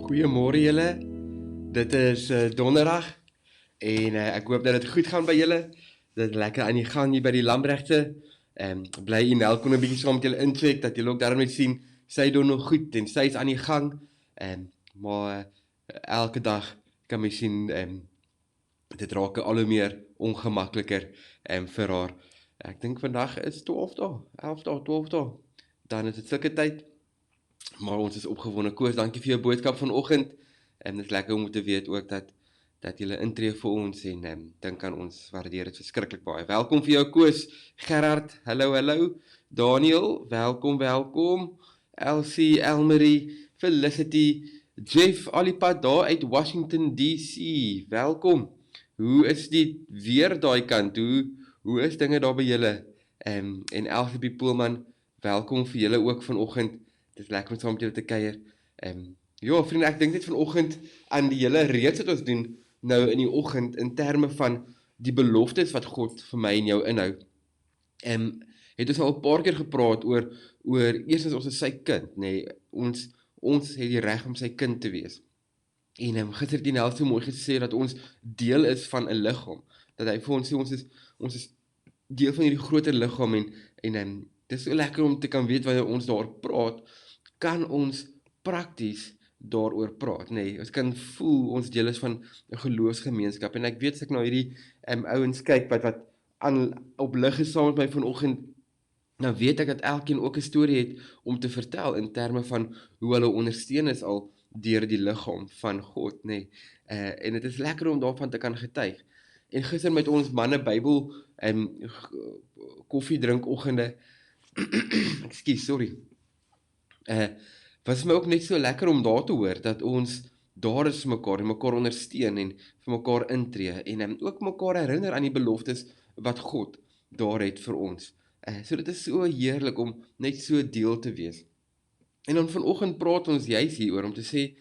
Goeiemôre julle, dit is donderdag en ek hoop dat dit goed gaan by julle, dit lekker aan die gang hier by die Lambregte, bly Inel kon 'n bietjie saam met julle incheck, dat julle ook daarmee sien, sy doen nog goed en sy is aan die gang, maar elke dag kan my sien, dit raak al hoe meer ongemakliker vir haar. Ek dink vandag is 12 dae, 11 dae, 12 dae, dan is dit sulke tyd, maar ons is opgewonde. Koos, dankie vir jou boodskap vanoggend. Dit is lekker om te weet ook dat julle intree vir ons en dink aan ons, waardeer dit verskriklik baie. Welkom vir jou Koos, Gerard, hallo, Daniel, welkom, Elsie, Elmarie, Felicity, Jeff, alipad daar uit Washington DC, welkom. Hoe is die weer daai kant? Hoe is dinge daar by julle? En Elsie Poelman, welkom vir julle ook vanoggend. Dit is lekker om saam met julle te kuier. Ja, vriende, ek dink net vanoggend aan die hele reeks wat ons doen nou in die oggend in terme van die beloftes wat God vir my en jou inhou. Het ons al 'n paar keer gepraat oor eerstens ons is sy kind, nee, ons het die reg om sy kind te wees. En gister het Nel so mooi gesê dat ons deel is van 'n liggaam. Dat hy vir ons sê ons is deel van hierdie groter liggaam en dit is so lekker om te kan weet wanneer ons daar praat, kan ons prakties daaroor praat, nee, ons kan voel ons deel is van 'n geloofsgemeenskap en ek weet as ek nou hierdie ouens kyk wat op lig is saam met my vanoggend, dan weet ek dat elkeen ook 'n storie het om te vertel in terme van hoe hulle ondersteun is al deur die liggaam van God, nee. En dit is lekker om daarvan te kan getuig. En gister met ons manne Bybel koffie drink oggende, ekskuus, sorry. Was my ook net so lekker om daar te hoor dat ons daar is vir mekaar en mekaar ondersteun en vir mekaar intree en ook mekaar herinner aan die beloftes wat God daar het vir ons. So dit is so heerlik om net so deel te wees. En dan vanoggend praat ons juis hieroor om te sê,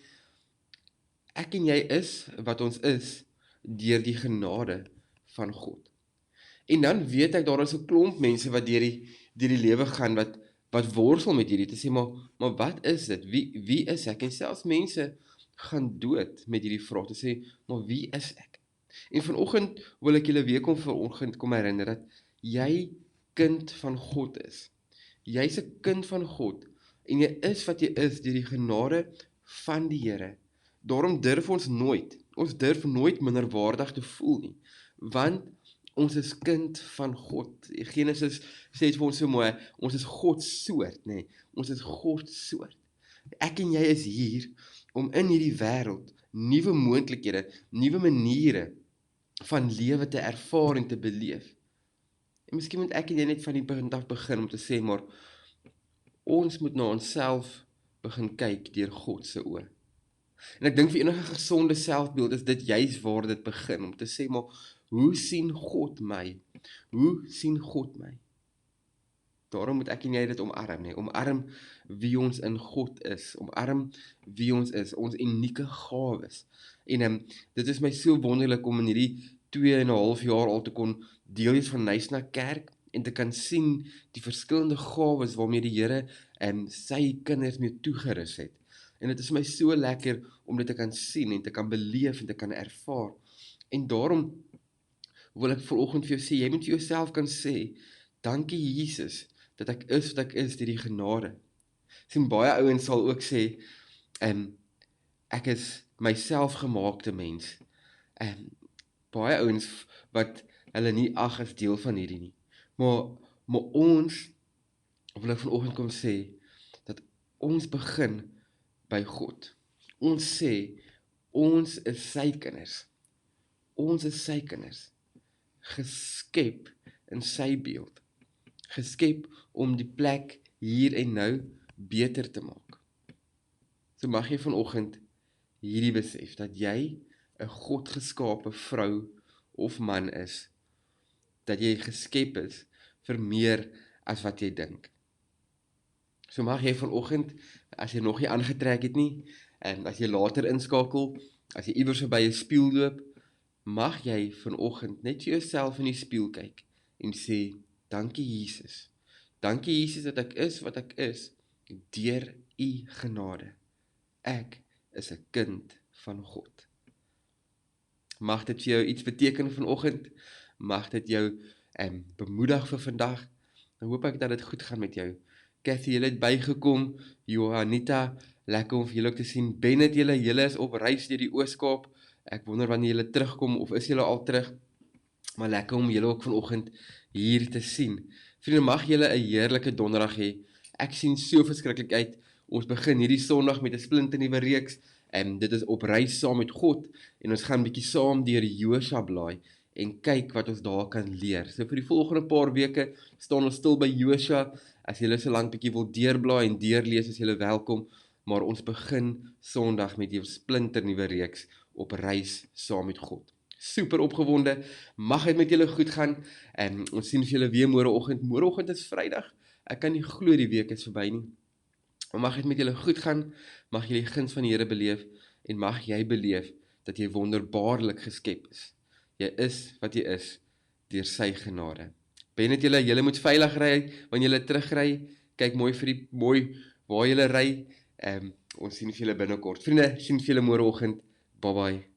ek en jy is wat ons is deur die genade van God. En dan weet ek daar is 'n klomp mense wat deur die lewe gaan wat worstel met hierdie te sê, maar wat is dit? Wie is ek? En selfs mense gaan dood met hierdie vraag te sê, maar wie is ek? En vanoggend wil ek julle weer vanoggend kom herinner dat jy kind van God is. Jy's 'n kind van God en jy is wat jy is deur die genade van die Here. Daarom durf ons durf nooit minderwaardig te voel nie, want ons is kind van God. Genesis sê dit vir ons so mooi, ons is God soort, nee, ons is God soort. Ek en jy is hier om in hierdie wêreld nuwe moontlikhede, nuwe maniere van lewe te ervaar en te beleef. En miskien moet ek en jy net van die begin af begin om te sê, maar ons moet na onsself begin kyk deur God se oë. En ek dink vir enige gesonde selfbeeld is dit juis waar dit begin, om te sê, maar hoe sien God my? Hoe sien God my? Daarom moet ek en jy dit omarm, nee. Omarm wie ons in God is. Omarm wie ons is, ons unieke gawes. En dit is my so wonderlik om in hierdie 2,5 jaar al te kon deel wees van Nysna Kerk en te kan sien die verskillende gawes waarmee die Here sy kinders mee toegerus het. En dit is my so lekker om dit te kan sien en te kan beleef en te kan ervaar. En daarom wil ek vanoggend vir jou sê, jy moet vir jouself kan sê, dankie Jesus, dat ek is wat ek is deur die genade. Sien, baie ouens sal ook sê, ek is myself gemaakte mens. Baie ouens wat hulle nie ag as deel van hierdie nie. Maar ons, wil ek vanoggend kom sê, dat ons begin by God. Ons sê, ons is sy kinders. Ons is sy kinders. Geskep in sy beeld. Geskep om die plek hier en nou beter te maak. So mag jy vanoggend hierdie besef, dat jy 'n Godgeskape vrou of man is, dat jy geskep is vir meer as wat jy dink. So mag jy vanoggend, as jy nog nie aangetrek het nie, en as jy later inskakel, as jy iewers by 'n spieël loop, mag jy vanoggend net vir jouself in die spieël kyk en sê, dankie Jesus. Dankie Jesus dat ek is wat ek is, deur u genade. Ek is 'n kind van God. Mag dit vir jou iets beteken vanoggend, mag dit jou bemoedig vir vandag, dan hoop ek dat dit goed gaan met jou. Cathy, julle het bygekom, Johanita, lekker om vir julle ook te sien. Bennett, julle is op reis deur die Oos-Kaap, ek wonder wanneer julle terugkom, of is julle al terug, maar lekker om julle ook vanoggend hier te sien. Vriende, mag julle 'n heerlike donderdag hê. Ek sien so verskriklik uit. Ons begin hierdie Sondag met 'n splinternuwe reeks. Dit is op reis saam met God en ons gaan bietjie saam deur Josua blaai en kyk wat ons daar kan leer. So vir die volgende paar weke staan ons stil by Josua. As julle so lank bietjie wil deurblaai en deurlees, is julle welkom, maar ons begin Sondag met 'n splinternuwe reeks op reis saam met God. Super opgewonde, mag dit met julle goed gaan, en ons sien vir julle weer môreoggend. Môreoggend is Vrydag, ek kan nie glo die week is verby nie. Maar mag dit met julle goed gaan, mag julle die guns van die Here beleef, en mag jy beleef dat jy wonderbaarlik geskep is. Jy is wat jy is, deur sy genade. Bennett, julle moet veilig ry, wanneer julle terugry, kyk mooi waar julle ry, ons sien vir julle binnekort. Vriende, sien vir julle môreoggend, bye bye.